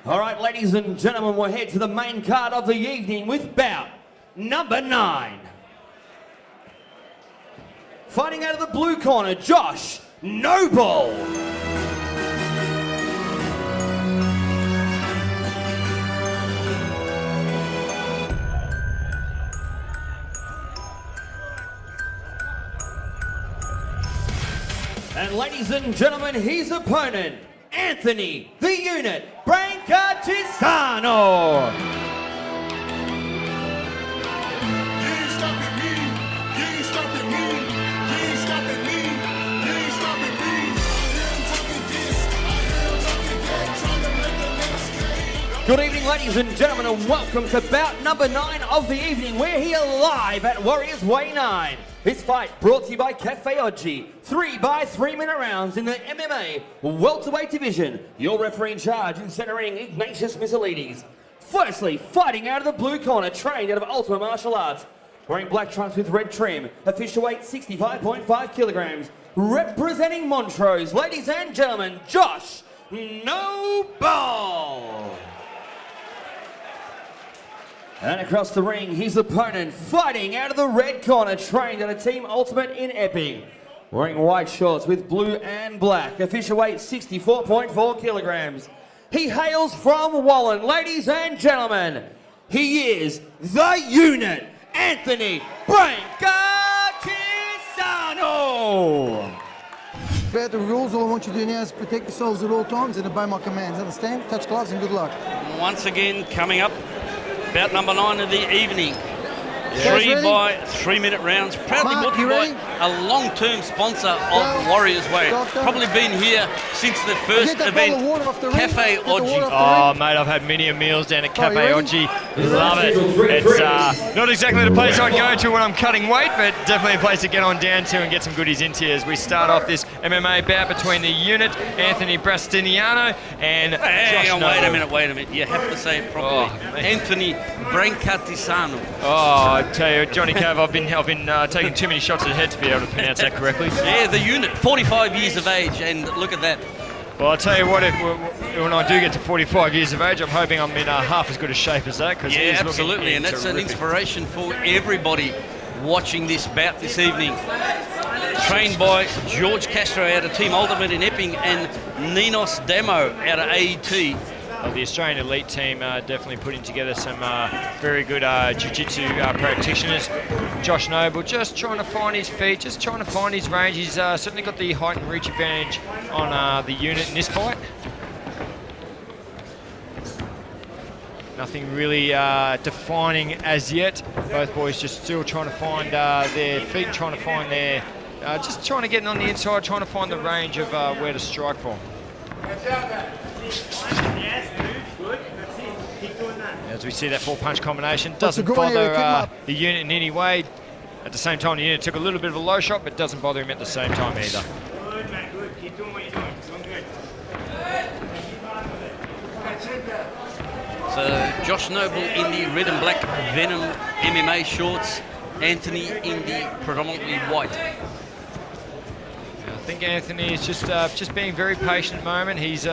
All right, ladies and gentlemen, we'll head to the main card of the evening with bout number 9. Fighting out of the blue corner, Josh Noble. And ladies and gentlemen, his opponent, Anthony, the Unit, Brancatisano. Good evening, ladies and gentlemen, and welcome to bout number 9 of the evening. We're here live at Warriors Way 9. This fight brought to you by Cafe Oggi. 3 by 3 minute rounds in the MMA welterweight division. Your referee in charge and centering Ignatius Missilides. Firstly, fighting out of the blue corner, trained out of Ultimate Martial Arts. Wearing black trunks with red trim, official weight 65.5 kilograms. Representing Montrose, ladies and gentlemen, Josh Noble. And across the ring, his opponent, fighting out of the red corner, trained at a Team Ultimate in Epping. Wearing white shorts with blue and black, official weight 64.4 kilograms. He hails from Wallen. Ladies and gentlemen, he is the Unit, Anthony Brancatisano. About the rules, all I want you to do now is protect yourselves at all times and obey my commands. Understand? Touch gloves and good luck. Once again, coming up. Bout number 9 of the evening. 3 by 3 minute rounds. Proudly brought to you by a long-term sponsor of Warriors Way. Probably been here since the first event, Cafe Oggi. Oh, mate, I've had many meals down at Cafe Oggi. Love it. It's not exactly the place I'd go to when I'm cutting weight, but definitely a place to get on down to and get some goodies into as we start off this MMA bout between the Unit, Anthony Brancatisano, and Josh Noble. Wait a minute. You have to say it properly. Anthony Brancatisano. Oh, I tell you, Johnny Cove, I've been taking too many shots at the head to be able to pronounce that correctly. Yeah, the Unit, 45 years of age, and look at that. Well, I'll tell you what, when I do get to 45 years of age, I'm hoping I'm in half as good a shape as that. Yeah, absolutely, and that's an inspiration for everybody watching this bout this evening. Trained by George Castro out of Team Ultimate in Epping and Ninos Demo out of AET. The Australian elite team definitely putting together some very good jiu-jitsu practitioners. Josh Noble just trying to find his feet, just trying to find his range. He's certainly got the height and reach advantage on the Unit in this fight. Nothing really defining as yet. Both boys just still trying to find their feet, trying to find their, just trying to get on the inside, trying to find the range of where to strike from. As we see that 4-punch combination, doesn't bother the Unit in any way. At the same time, the Unit took a little bit of a low shot, but doesn't bother him at the same time either. Good, man, good. Keep doing what you're doing. Doing good. So Josh Noble in the red and black Venom MMA shorts, Anthony in the predominantly white. I think Anthony is just being very patient at the moment. He's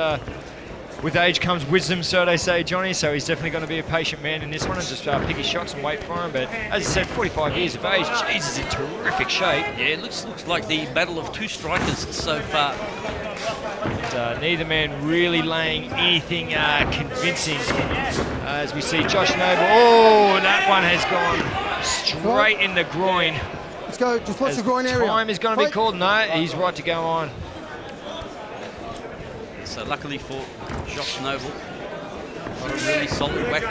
with age comes wisdom, so they say, Johnny, so he's definitely going to be a patient man in this one and just pick his shots and wait for him. But as I said, 45 years of age, Jesus, in terrific shape. Yeah, it looks like the battle of two strikers so far. And, neither man really laying anything convincing. As we see Josh Noble, oh, that one has gone straight in the groin. Let's go, just watch the groin area. Time is going to be called. No, he's right to go on. So luckily for Josh Noble, got a really solid whack.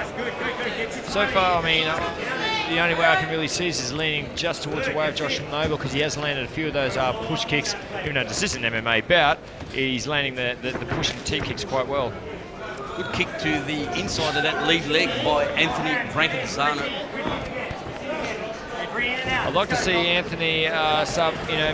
So far, I mean, the only way I can really see is leaning just towards the way of Josh Noble, because he has landed a few of those push kicks. Even though this is an MMA bout, he's landing the push and T kicks quite well. Good kick to the inside of that lead leg by Anthony Brancatisano. I'd like to see Anthony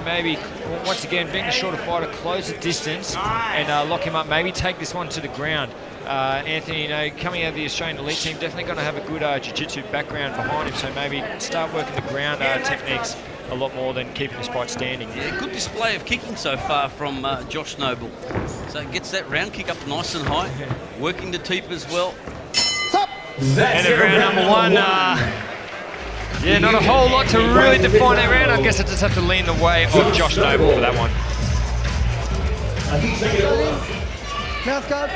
maybe once again being a shorter fighter, close the distance and lock him up. Maybe take this one to the ground. Anthony, coming out of the Australian elite team, definitely going to have a good jiu-jitsu background behind him. So maybe start working the ground techniques a lot more than keeping this fight standing. Yeah, good display of kicking so far from Josh Noble. So it gets that round kick up nice and high, working the teep as well. Stop. That's End of round number one. Yeah, not a whole lot to really define that round. I guess I just have to lean the way of Josh Noble for that one. Mouth guard.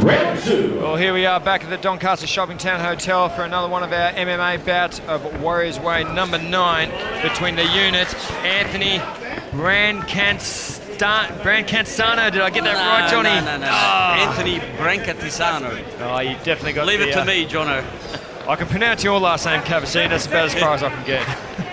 Round two. Well, here we are back at the Doncaster Shopping Town Hotel for another one of our MMA bouts of Warriors Way number 9 between the units. Anthony Brancatisano. Did I get that right, Johnny? No. Oh. Anthony Brancatisano. Oh, you definitely got Leave it to me, Jono. I can pronounce your last name, Cavassini. That's about as far as I can get.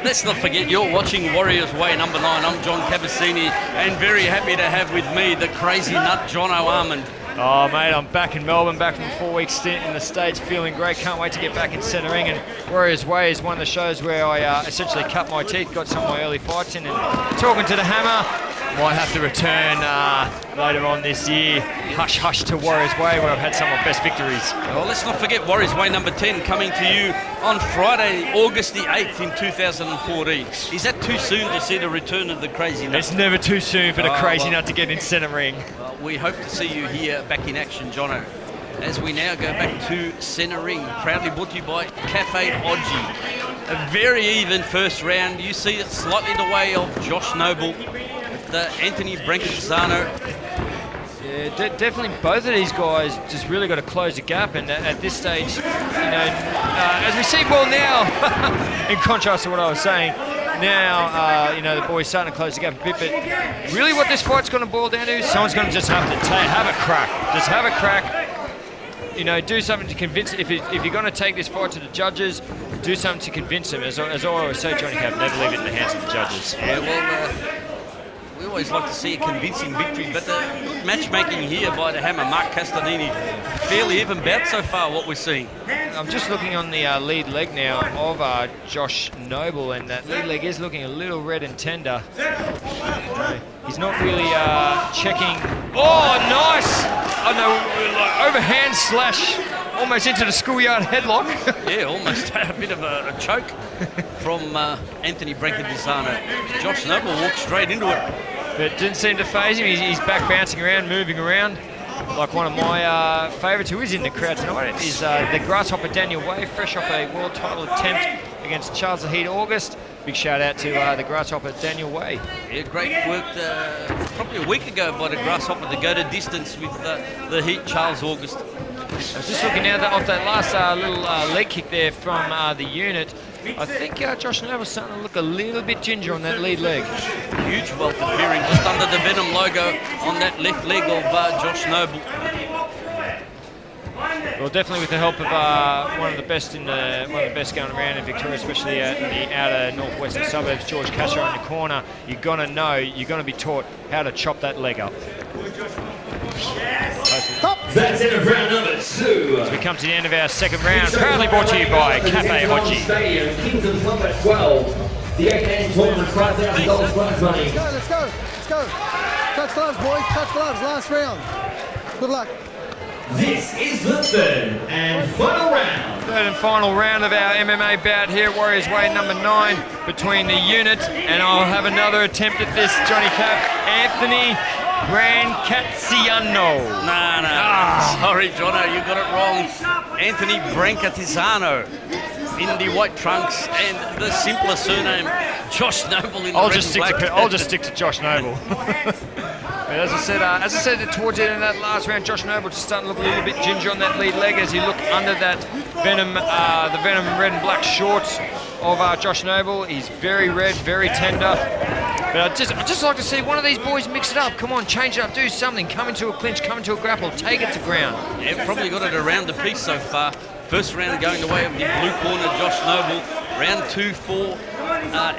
Let's not forget, you're watching Warriors Way number 9. I'm John Cavassini, and very happy to have with me the crazy nut, Jono Armand. Oh, mate, I'm back in Melbourne, back from a 4-week stint in the States, feeling great. Can't wait to get back in centre ring. And Warriors Way is one of the shows where I essentially cut my teeth, got some of my early fights in, and talking to the Hammer, might have to return later on this year. Hush, hush to Warriors Way, where I've had some of my best victories. Well, let's not forget Warriors Way number 10 coming to you on Friday, August the 8th in 2014. Is that too soon to see the return of the crazy nut? It's never too soon for the crazy nut to get in centre ring. Well, we hope to see you here back in action, Jono. As we now go back to centre ring, proudly brought to you by Cafe Odgie. A very even first round. You see it slightly the way of Josh Noble. Anthony Brancatisano. Yeah, definitely both of these guys just really got to close the gap, and at this stage, as we see, well now, in contrast to what I was saying, now, the boys starting to close the gap a bit, but really what this fight's going to boil down to is someone's going to just have to have a crack. Just have a crack. Do something to convince. If you're going to take this fight to the judges, do something to convince them. As I always say, Johnny Cap, never leave it in the hands of the judges. Yeah, well, we always like to see a convincing victory, but the matchmaking here by the Hammer, Mark Castellini, fairly even bout so far, what we're seeing. I'm just looking on the lead leg now of Josh Noble, and that lead leg is looking a little red and tender. He's not really checking. Oh, nice! Oh no, like overhand slash, almost into the schoolyard headlock. Yeah, almost a bit of a choke from Anthony Brancatisano. Josh Noble walked straight into it. But it didn't seem to faze him. He's back bouncing around, moving around. Like one of my favourites who is in the crowd tonight is the Grasshopper Daniel Way, fresh off a world title attempt against Charles the Heat August. Big shout out to the Grasshopper Daniel Way. Yeah, great work probably a week ago by the Grasshopper to go to distance with the Heat Charles August. I was just looking now off that last little leg kick there from the unit. I think Josh Noble's starting to look a little bit ginger on that lead leg. Huge welt appearing just under the Venom logo on that left leg of Josh Noble. Well, definitely with the help of one of the best going around in Victoria, especially in the outer northwestern suburbs, George Castro in the corner. You're gonna be taught how to chop that leg up. That's it of round number 2. As we come to the end of our second round, proudly brought to you by Cafe Odgie. Stadium, Kingdom Club at 12. The 8-man tournament, $5,000 prize money. Let's go. Touch gloves, boys. Touch gloves. Last round. Good luck. This is the third and final round. Third and final round of our MMA bout here at Warriors Way number 9 between the unit, and I'll have another attempt at this, Johnny Cap. Anthony Brancatisano. No. Sorry, Jono, you got it wrong. Anthony Brancatisano in the white trunks and the simpler surname, Josh Noble in the red and black. I'll just stick to Josh Noble. But as I said towards the end of that last round, Josh Noble just starting to look a little bit ginger on that lead leg as you look under that Venom, the Venom red and black shorts of Josh Noble. He's very red, very tender. But I'd just like to see one of these boys mix it up. Come on, change it up, do something. Come into a clinch, come into a grapple, take it to ground. Yeah, probably got it around the piece so far. First round going the way of the blue corner, Josh Noble. Round 2 for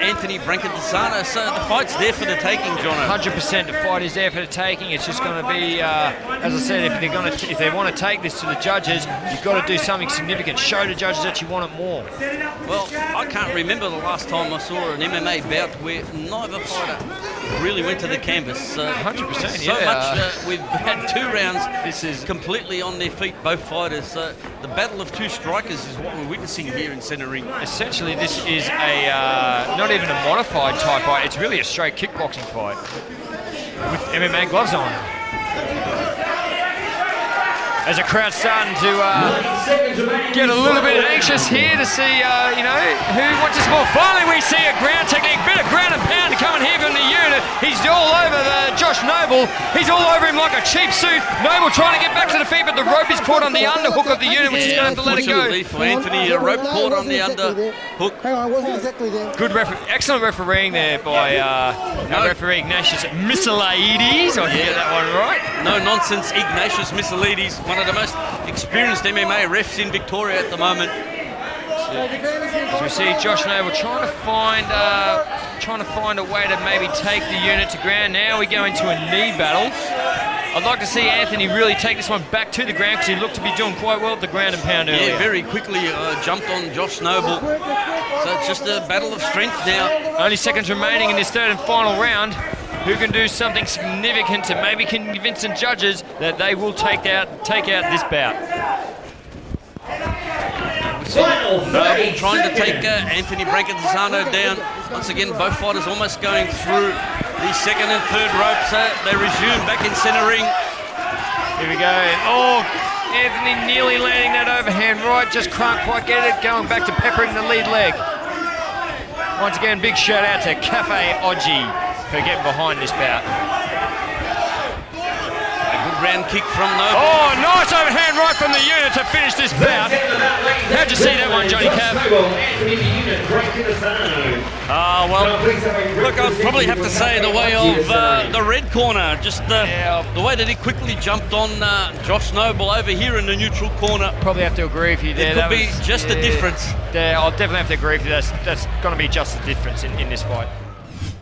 Anthony Brancatisano. So the fight's there for the taking, Jono. 100% the fight is there for the taking. It's just going to be, as I said, if they want to take this to the judges, you've got to do something significant. Show the judges that you want it more. Well, I can't remember the last time I saw an MMA bout where neither fighter really went to the canvas. 100%, so much. We've had 2 rounds. This is completely on their feet, both fighters. The The battle of two strikers is what we're witnessing here in centre ring. Essentially, this is a not even a modified type fight. It's really a straight kickboxing fight with MMA gloves on. As the crowd's starting to get a little bit anxious here to see, who wants this more. Finally, we see a ground technique, bit of ground and pound coming here from the unit. He's all over Josh Noble. He's all over him like a cheap suit. Noble trying to get back to the feet, but the rope is caught on the underhook of the unit, which is going to have to let it go. For Anthony, a rope caught on the underhook. Hang on, I wasn't exactly there. Good excellent refereeing there by our referee Ignatius Missilades. I can get that one right. No nonsense, Ignatius Missilades, one of the most experienced MMA refs in Victoria at the moment. As we see Josh Noble trying to find a way to maybe take the unit to ground. Now we go into a knee battle. I'd like to see Anthony really take this one back to the ground because he looked to be doing quite well at the ground and pound earlier. Yeah, very quickly jumped on Josh Noble. So it's just a battle of strength now. Only seconds remaining in this third and final round. Who can do something significant to maybe convince the judges that they will take out this bout. Noble trying to take Anthony Brancatisano down. Once again, both fighters almost going through the second and third ropes. They resume back in centre ring. Here we go. Oh, Anthony nearly landing that overhand right. Just can't quite get it. Going back to peppering the lead leg. Once again, big shout out to Cafe Oji for getting behind this bout. A good round kick from Noble. Oh, nice overhand right from the unit to finish this bout. How'd you see that one, Johnny Cav? Look, I'd probably have to say the way of the red corner, just the way that he quickly jumped on Josh Noble over here in the neutral corner. Probably have to agree with you there. It could be just the difference. Yeah, I'll definitely have to agree with you. That's going to be just the difference in this fight.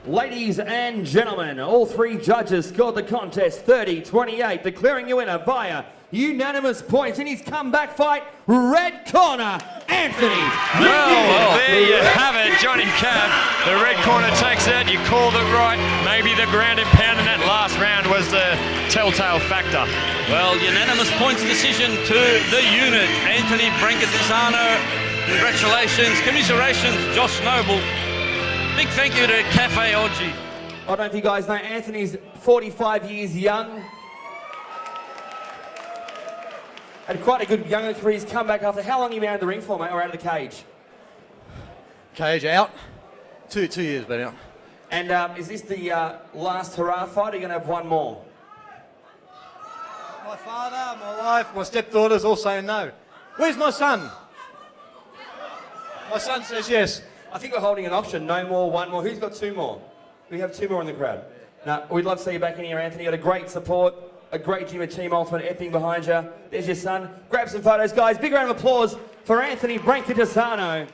Ladies and gentlemen, all three judges scored the contest 30-28, declaring you winner via unanimous points in his comeback fight, red corner, Anthony. Well, there you have it, Johnny Cav. The red corner takes it. You called it right. Maybe the ground and pound in that last round was the telltale factor. Well, unanimous points decision to the unit. Anthony Brancatisano, congratulations, commiserations, Josh Noble. Big thank you to Cafe Oji. I don't know if you guys know, Anthony's 45 years young. Had quite a good young career. He's come back after, how long have you been out of the ring for, mate, or out of the cage? Cage out. Two years been out. And is this the last hurrah fight, or are you going to have one more? My father, my wife, my stepdaughters all saying no. Where's my son? My son says yes. I think we're holding an option, no more, one more. Who's got two more? We have two more in the crowd. No, we'd love to see you back in here, Anthony. You got a great support, a great gym of Team Ultimate, everything behind you. There's your son. Grab some photos, guys. Big round of applause for Anthony Brancatisano.